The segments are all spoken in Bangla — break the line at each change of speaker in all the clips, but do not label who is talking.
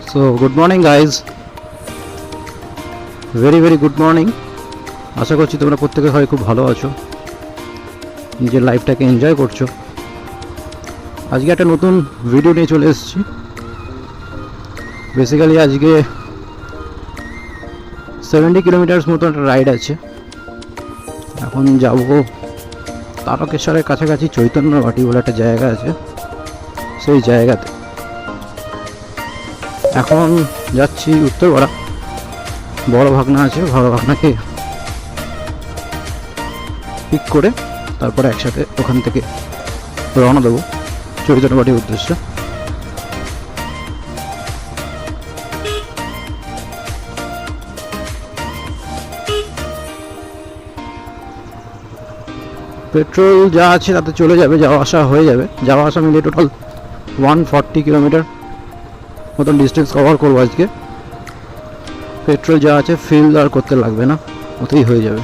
So good morning guys, very very good morning. আশা করছি তোমরা প্রত্যেকে হয় খুব ভালো আছো, নিজের লাইফটাকে এনজয় করছো। আজকে একটা নতুন ভিডিও নিয়ে চলে এসেছি। বেসিক্যালি আজকে 70 কিলোমিটার্স মতো একটা রাইড আছে। এখন যাব তারকেশ্বরের কাছাকাছি চৈতন্যবাটি বলে একটা জায়গা আছে, সেই জায়গাতে। এখন যাচ্ছি উত্তরপাড়া, বড় ভাগনা আছে, বড় ভাগনাকে পিক করে তারপরে একসাথে ওখান থেকে রওনা দেবো চৈতন্যবাটির উদ্দেশ্যে। পেট্রোল যা আছে তাতে চলে যাবে, যাওয়া আসা হয়ে যাবে। যাওয়া আসা মিলিয়ে টোটাল 140 কিলোমিটার মতন ডিস্টেন্স কভার করবো আজকে। পেট্রোল যা আছে ফিল আর করতে লাগবে না, ওতেই হয়ে যাবে।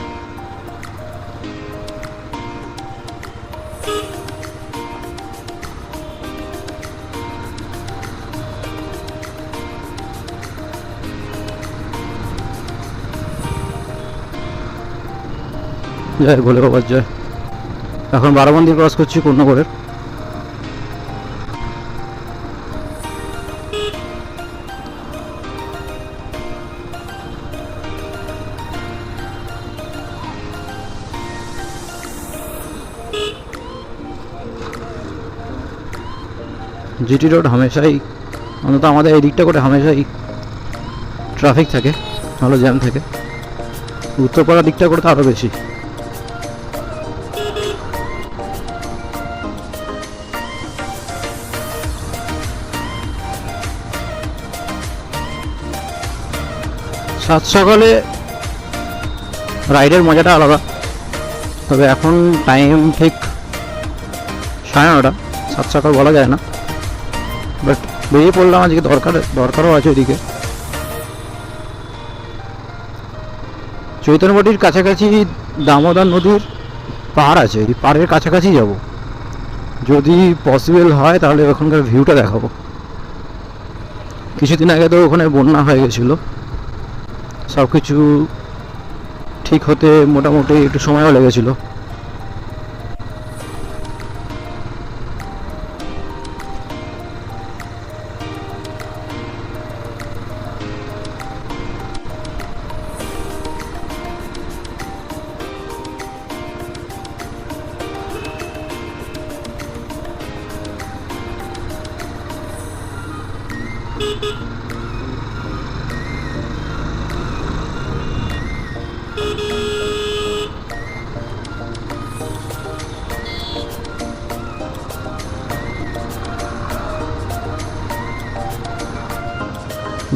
জয় ভোলে বাবার জয়। এখন বারাবন্দি ক্রস করছি কোন্নগরের। জিটি রোড হামেশাই, অন্তত আমাদের এই দিকটা করে হামেশাই ট্রাফিক থাকে, ভালো জ্যাম থাকে। উত্তরপাড়ার দিকটা করে তো আরও বেশি। সাত সকালে রাইডের মজাটা আলাদা, তবে এখন টাইম ঠিক 9:30। সাত সকাল বলা যায় না, বাট বেরিয়ে পড়লাম আজকে, দরকারও আছে ওইদিকে। চৈতন্যবাটির কাছাকাছি দামোদর নদীর পাড় আছে, এই পাড়ের কাছাকাছি যাব। যদি পসিবল হয় তাহলে ওখানকার ভিউটা দেখাবো। কিছুদিন আগে তো ওখানে বন্যা হয়ে গেছিলো, সব কিছু ঠিক হতে মোটামুটি একটু সময়ও লেগেছিল।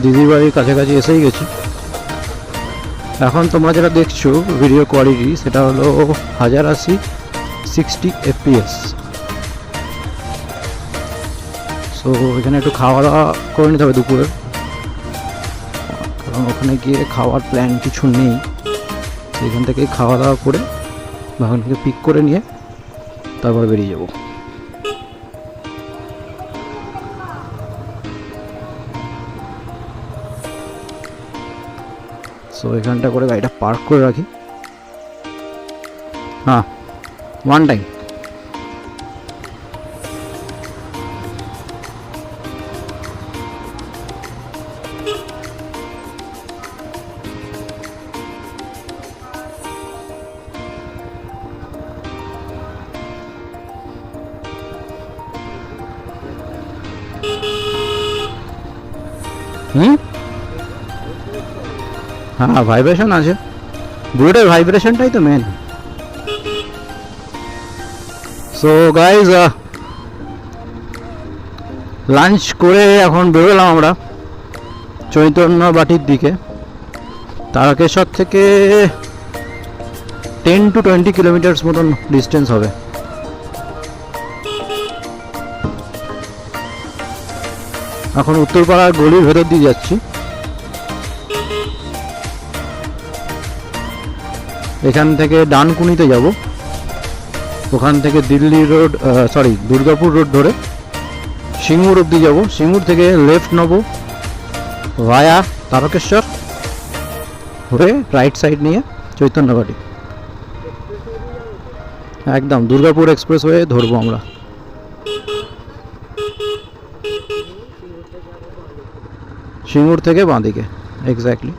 দিদির বাড়ির কাছাকাছি এসেই গেছি। এখন তোমরা যেটা দেখছো ভিডিও কোয়ালিটি, সেটা হলো 1080 60 FPS। সো এখানে একটু খাওয়া দাওয়া করে নিতে হবে দুপুরের, কারণ ওখানে গিয়ে খাওয়ার প্ল্যান কিছু নেই। সেখান থেকে খাওয়া দাওয়া করে ভাগনকে পিক করে নিয়ে তারপর বেরিয়ে যাবো। সো এখানটা করে গাড়িটা পার্ক করে রাখি। হ্যাঁ, ওয়ান টাইম। হ্যাঁ, ভাইব্রেশন আছে, বুলেটের ভাইব্রেশনটাই তো মেন। সো গাইজ, লাঞ্চ করে এখন বেরোলাম আমরা চৈতন্যবাটির দিকে। তারকেশ্বর থেকে 10 to 20 কিলোমিটার্স মতন ডিস্টেন্স হবে। এখন উত্তরপাড়ার গলির ভেতর দিয়ে যাচ্ছি। এখান থেকে ডানকুনিতে যাব, ওখান থেকে দিল্লি রোড, দুর্গাপুর রোড ধরে সিঙ্গুর অবধি যাব। সিঙ্গুর থেকে লেফট নেব, ভায়া তারকেশ্বর হয়ে রাইট সাইড নিয়ে চৈতন্যবাটি, একদম দুর্গাপুর এক্সপ্রেস হয়ে ধরবো আমরা। সিঙ্গুর থেকে বাঁদিকে, এক্স্যাক্টলি।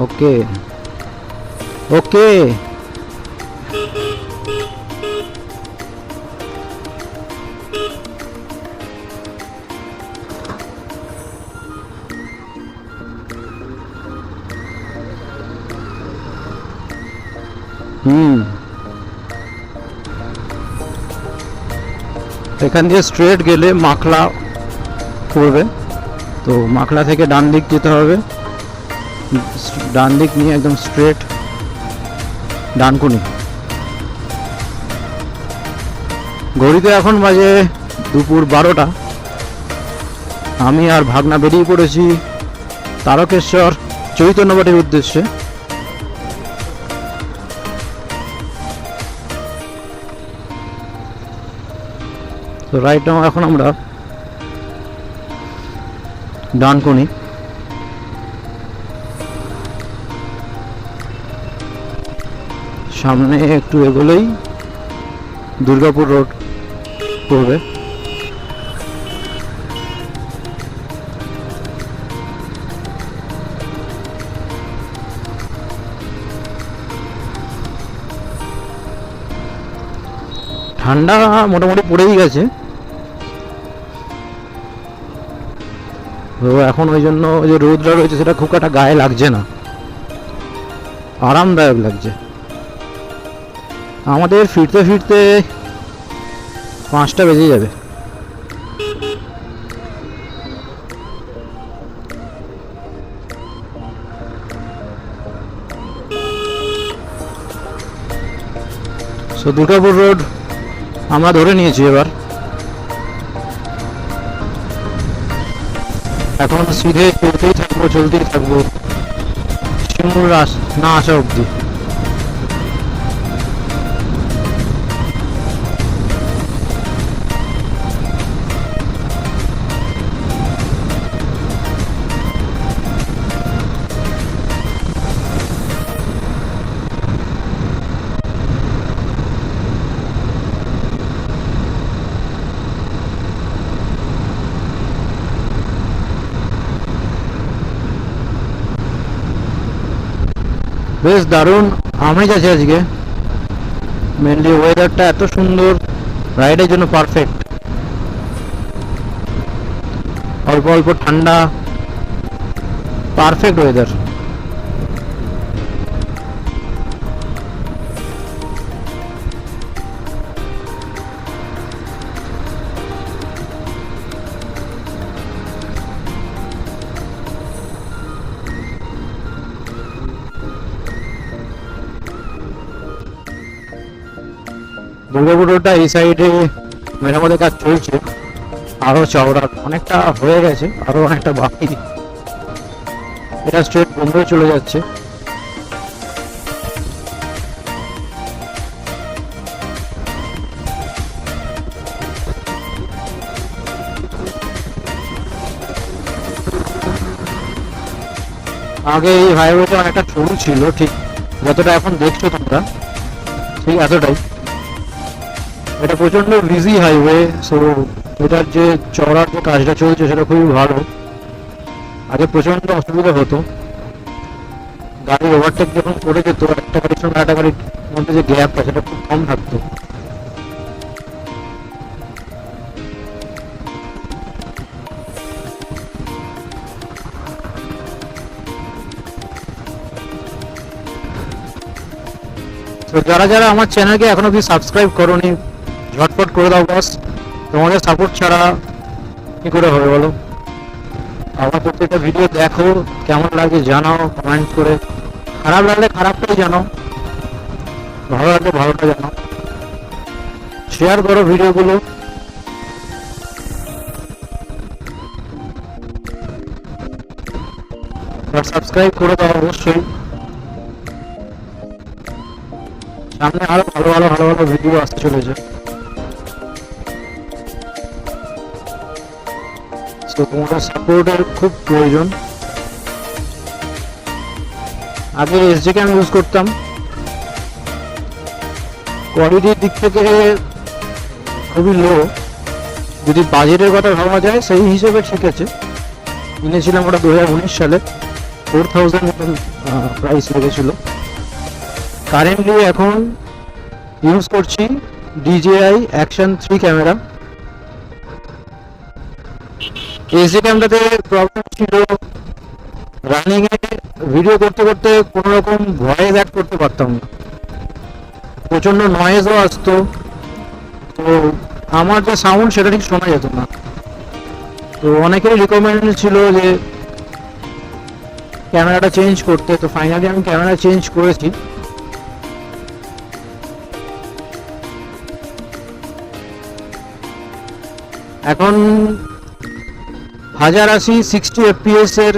ওকে ওকে, এখান দিয়ে স্ট্রেট গেলে মাখলা পড়বে, তো মাখলা থেকে ডান দিক যেতে হবে, ডান দিক নিয়ে একদম স্ট্রেট ডানকুনি। ঘড়িতে এখন বাজে দুপুর 12টা। আমি আর ভাগনা বেরিয়ে পড়েছি তারকেশ্বর চৈতন্যবাটির উদ্দেশ্যে। তো রাইট নাও এখন আমরা ডানকুনি। সামনে একটু এগোলেই দুর্গাপুর রোড পড়বে। ঠান্ডা মোটামুটি পড়েই গেছে, তো এখন ওই জন্য যে রোদটা রয়েছে সেটা খুব একটা গায়ে লাগছে না, আরামদায়ক লাগছে। আমাদের ফিরতে ফিরতে 5টা বেজে যাবে। সো দুর্গাপুর রোড আমরা ধরে নিয়েছি এবার। এখন সিধে চলতেই থাকবো সিঙ্গুর না আসা অবধি। বেশ দারুণ আমেজ আছে আজকে, মেনলি ওয়েদারটা এত সুন্দর, রাইডের জন্য পারফেক্ট। অল্প অল্প ঠান্ডা, পারফেক্ট ওয়েদার। দুর্গাপুর রোডটা এই সাইডে মেরামতের কাজ চলছে, আরো চওড়া অনেকটা হয়ে গেছে, আরো অনেকটা বাকি। এটা স্ট্রেট বোম্বে চলে যাচ্ছে। আগে এই হাইওয়েটা অনেকটা সরু ছিল, ঠিক যতটা এখন দেখছো তোমরা ঠিক এতটাই। এটা প্রচন্ড বিজি হাইওয়ে, সো এটার যে চওড়ার যে কাজটা চলছে সেটা খুবই ভালো। আগে প্রচন্ড অসুবিধা হতো, গাড়ি ওভারটেক যখন করে যেত একটা গাড়ির সঙ্গে একটা গাড়ির মধ্যে যে গ্যাপটা সেটা খুব কম থাকতো। তো যারা যারা আমার চ্যানেলকে এখনো অব্দি সাবস্ক্রাইব করোনি, ঝটপট করে দাও বস, তোমাদের সাপোর্ট ছাড়া কি করে হবে বলো। আমার প্রত্যেকটা ভিডিও দেখো, কেমন লাগে জানাও কমেন্ট করে, খারাপ লাগলে খারাপটাই জানাও, ভালো লাগলে ভালোটা জানাও, শেয়ার করো ভিডিওগুলো। সাবস্ক্রাইব করে দাও অবশ্যই। সামনে আরো ভালো ভালো ভালো ভালো ভিডিও আসতে চলেছে। তো তোমাদের সাপোর্টের খুব প্রয়োজন। আগে এসডি ক্যাম ইউজ করতাম, কোয়ালিটির দিক থেকে খুবই লো। যদি বাজেটের কথা ভাবা যায় সেই হিসেবে ঠিক আছে। কিনেছিলাম ওটা 2019 সালে, 4000 মতন প্রাইস লেগেছিল। কারেন্টলি এখন ইউজ করছি DJI Action 3 ক্যামেরা। এসডি ক্যামটাতে প্রবলেম ছিল, রানিং এ ভিডিও করতে করতে কোনো রকম ভয়েস অ্যাড করতে পারতাম না, প্রচন্ড নয়েজও আসতো। তো আমার যে সাউন্ড সেটা ঠিক শোনা যেত না। তো অনেকেরই রিকমেন্ড ছিল যে ক্যামেরাটা চেঞ্জ করতে। তো ফাইনালি আমি ক্যামেরা চেঞ্জ করেছি। এখন 1080 60 FPS এর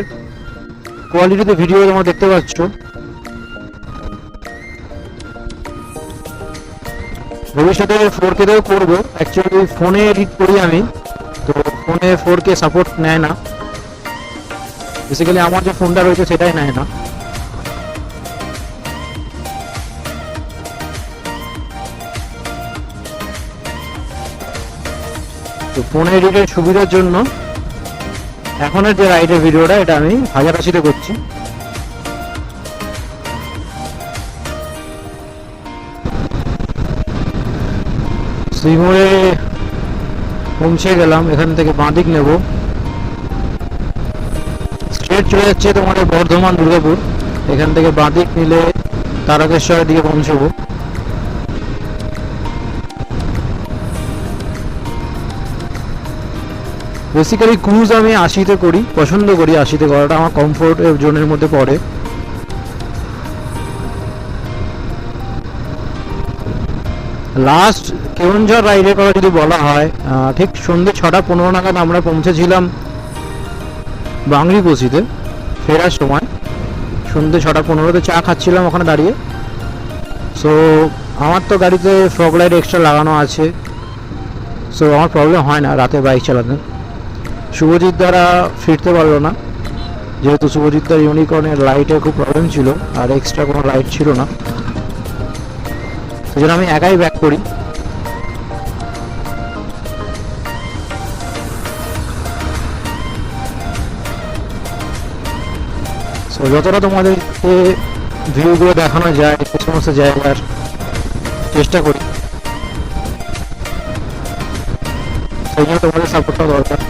কোয়ালিটিতে ভিডিও তোমরা দেখতে পাচ্ছ। ভবিষ্যতে 4K তেও করবো। অ্যাকচুয়ালি ফোনে এডিট করি আমি, তো ফোনে 4K সাপোর্ট নেয় না। বেসিক্যালি আমার যে ফোনটা রয়েছে সেটাই নেয় না। তো ফোনে এডিটের সুবিধার জন্য এখনের যে রাইডের ভিডিওটা এটা আমি 1080-তে করছি। শ্রীমোড়ে পৌঁছে গেলাম। এখান থেকে বাঁদিক নেব, স্ট্রেট চলে যাচ্ছে তোমাদের বর্ধমান দুর্গাপুর। এখান থেকে বাঁদিক নিলে তারকেশ্বরের দিকে পৌঁছবো। বেসিক্যালি ক্রুজ আমি 80-তে করি, পছন্দ করি 80-তে করাটা, আমার কমফোর্ট জোনের মধ্যে পড়ে। লাস্ট কেওনঝড় রাইডের কথা যদি বলা হয়, ঠিক সন্ধ্যে 6:15 নাগাদ আমরা পৌঁছেছিলাম বাংরিপোষিতে। ফেরার সময় সন্ধ্যে 6:15-তে চা খাচ্ছিলাম ওখানে দাঁড়িয়ে। সো আমার তো গাড়িতে ফগ লাইট এক্সট্রা লাগানো আছে, সো আমার প্রবলেম হয় না রাতে বাইক চালাতে। শুভজিৎ দ্বারা ফিরতে পারলো না, যেহেতু শুভজিৎ দার ইউনিকর্নের লাইটের খুব প্রবলেম ছিল আর এক্সট্রা কোনো লাইট ছিল না, সেই জন্য আমি একাই ব্যাক করি। সো যতটা তোমাদেরকে ভিউগুলো দেখানো যায় সে সমস্ত জায়গার চেষ্টা করি, সেই জন্য তোমাদের সাপোর্টটা দরকার।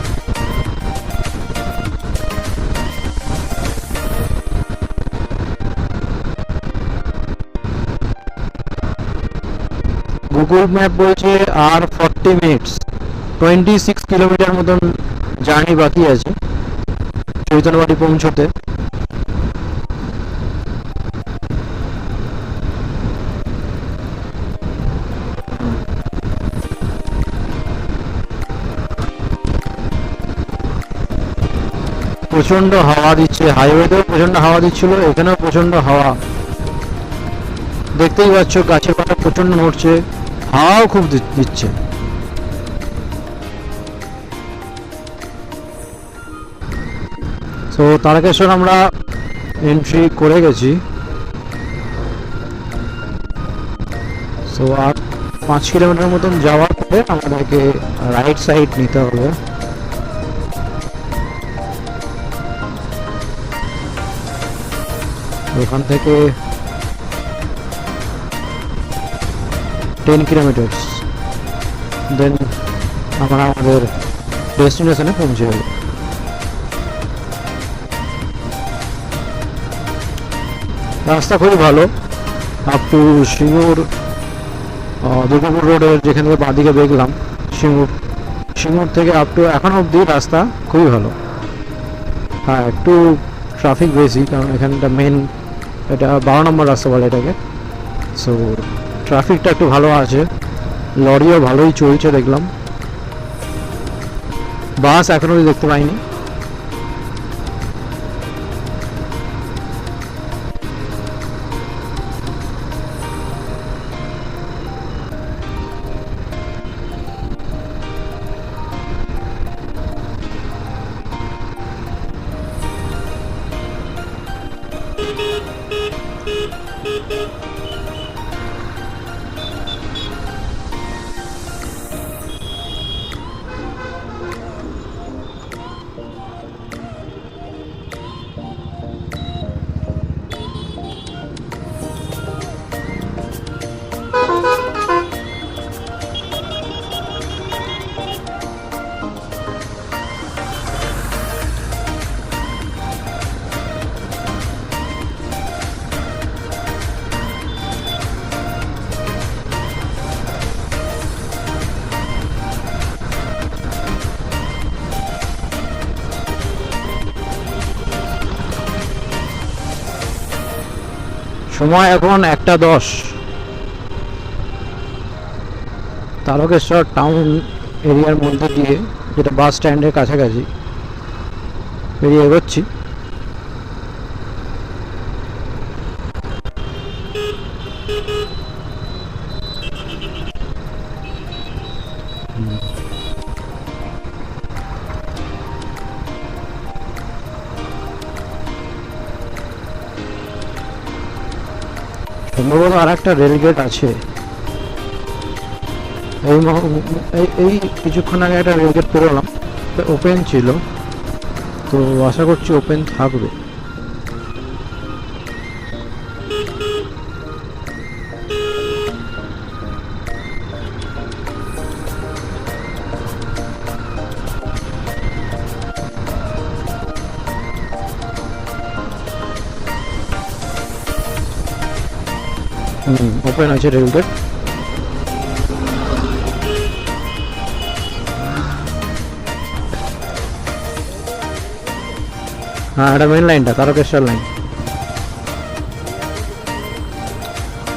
গুগল ম্যাপ বলছে আর 40 মিনিটস, 26 কিলোমিটার মতন জার্নি বাকি আছে চৈতন্যবাড়ি পৌঁছতে। প্রচন্ড হাওয়া দিচ্ছে, হাইওয়েতেও প্রচন্ড হাওয়া দিচ্ছিল, এখানেও প্রচন্ড হাওয়া। দেখতেই পাচ্ছ গাছের পাতা প্রচন্ড নড়ছে, হাওয়াও খুব দিচ্ছে। তো তারকেশ্বর আমরা এন্ট্রি করে গেছি। সো আর 5 কিলোমিটার মতন যাওয়ার পরে আমাদেরকে রাইট সাইড নিতে হবে। ওখান থেকে 10 কিলোমিটার দেন আমরা আমাদের ডেস্টিনেশনে পৌঁছে যাব। রাস্তা খুবই ভালো, আপ টু সিঙ্গুর দুর্গাপুর রোডের যেখান থেকে বাঁদিকে দেখলাম সিঙ্গুর থেকে আপ টু এখন অব্দি রাস্তা খুবই ভালো। হ্যাঁ, একটু ট্রাফিক বেশি, কারণ এখানটা মেন, এটা 12 নম্বর রাস্তা বলে এটাকে। সো ট্রাফিকটা একটু ভালো আছে, লরিও ভালোই চলছে দেখলাম। বাস এখনো দেখতে পাইনি। সময় এখন 1:10। তারকেশ্বর টাউন এরিয়ার মধ্যে দিয়ে, যেটা বাস স্ট্যান্ডের কাছাকাছি, বেরিয়ে এগোচ্ছি। সম্ভবত আর একটা রেলগেট আছে। এই কিছুক্ষণ আগে একটা রেলগেট পেরোলাম, ওপেন ছিল, তো আশা করছি ওপেন থাকবে। ওপেন আছে রেলগেট। হ্যাঁ, এটা মেন লাইনটা, তারকেশ্বর লাইন।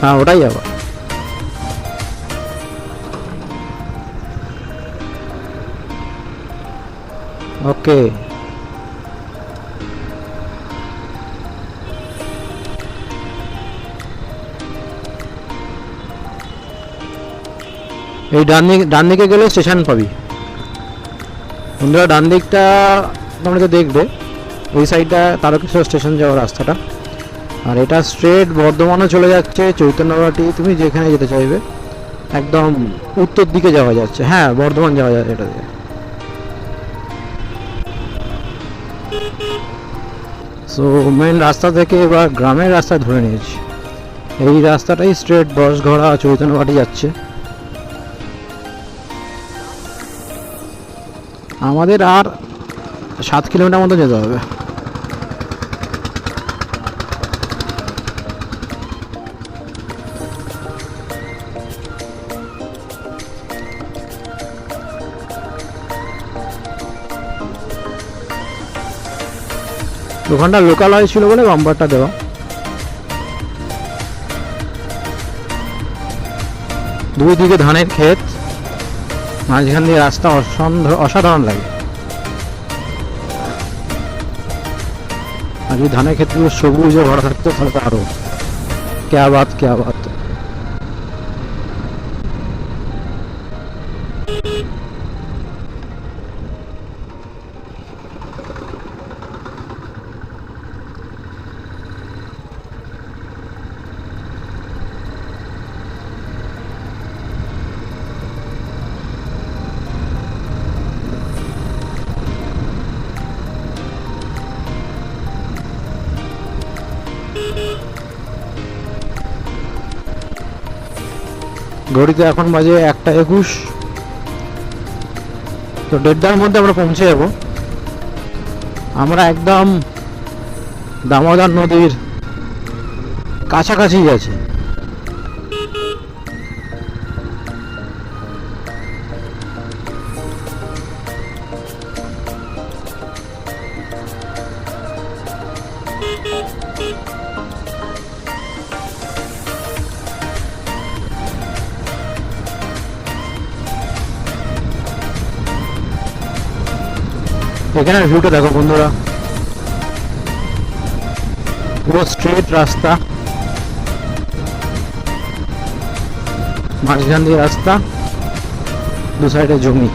হ্যাঁ, ওটাই আবার। ওকে, এই ডান দিকে গেলে স্টেশন পাবি বন্ধুরা। ডান দিকটা তোমরা তো দেখবে, ওই সাইডটা তারকেশ্বর স্টেশন যাওয়ার রাস্তাটা। আর এটা স্ট্রেট বর্ধমানও চলে যাচ্ছে, চৈতন্যবাটি, তুমি যেখানে যেতে চাইবে একদম উত্তর দিকে যাওয়া যাচ্ছে। হ্যাঁ, বর্ধমান যাওয়া যাচ্ছে এটা দিয়ে। সো মেন রাস্তা থেকে এবার গ্রামের রাস্তা ধরে নিয়েছি। এই রাস্তাটাই স্ট্রেট বসঘড়া চৈতন্যবাটি যাচ্ছে। আমাদের আর 7 কিলোমিটার মতো যেতে হবে। দোকানটা লোকালয় ছিল বলে বাম্পারটা দেওয়া। দুই দিকে ধানের ক্ষেত, মাঝখান দিয়ে রাস্তা, অসাধারণ লাগে। আর যদি ধানের ক্ষেতগুলো সবুজে ভরা থাকতো তাহলে তো আরো ক্যা বাত ক্যা বাত। ঘড়িতে এখন বাজে 1:21। তো 1:30টার মধ্যে আমরা পৌঁছে যাব। আমরা একদম দামোদর নদীর কাছাকাছি আছি। এখানে ভিউটা দেখো বন্ধুরা, পুরো স্ট্রেট রাস্তা, মাঝখান দিয়ে রাস্তা, দু সাইডে জমি।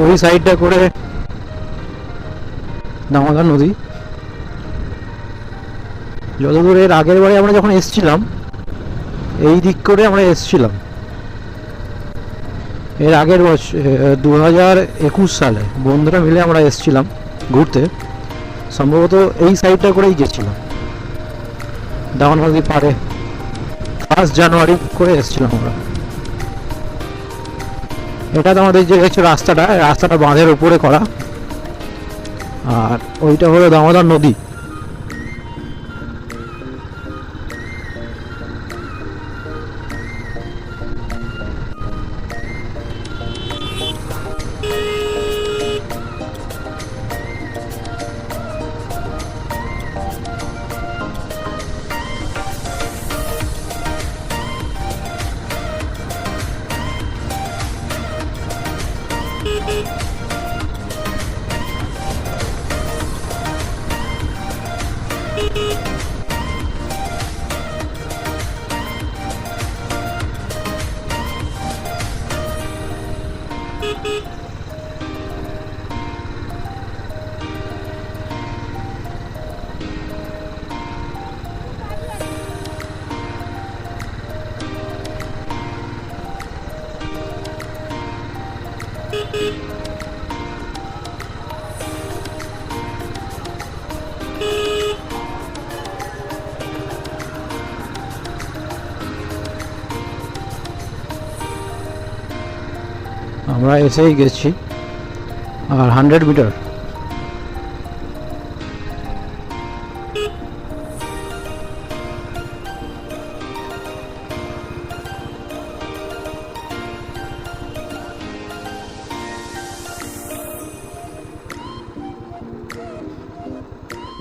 ওই সাইডটা করে দামোদর নদী। যতদূর এর আগের বারে আমরা যখন এসছিলাম এই দিক করে আমরা এসছিলাম, এর আগের বছর 2021 সালে বন্ধুরা মিলে আমরা এসছিলাম ঘুরতে, সম্ভবত এই সাইডটা করেই গেছিলাম, দামোদর নদী পারে 1 জানুয়ারি করে এসছিলাম আমরা। এটা তো আমাদের যে হচ্ছে রাস্তাটা বাঁধের উপরে করা, আর ওইটা হলো দামোদর নদী। আমরা এসেই গেছি, আর 100 মিটার।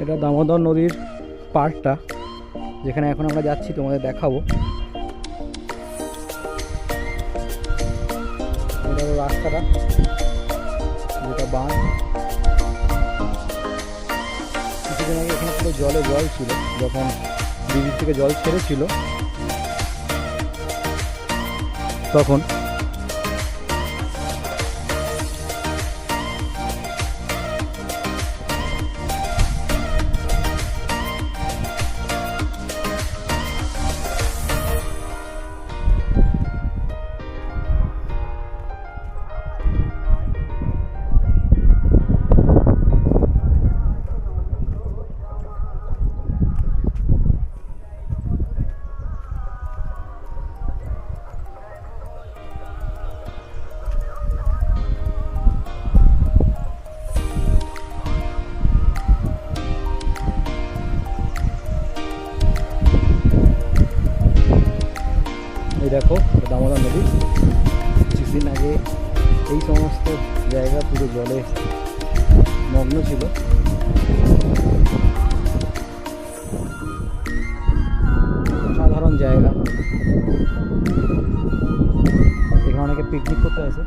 এটা দামোদর নদীর পাড়টা, যেখানে এখন আমরা যাচ্ছি, তোমাদের দেখাবো। এটা হলো রাস্তাটা, যেটা বাঁধ। কিছুদিন আগে এখানে পুরো জল ছিল, যখন ব্রিজ থেকে জল ছেড়েছিল তখন। এই দেখো দামোদর নদী। কিছুদিন আগে এই সমস্ত জায়গা পুরো জলে মগ্ন ছিল। সাধারণ জায়গা, এখানে অনেকে পিকনিক করতে আসে।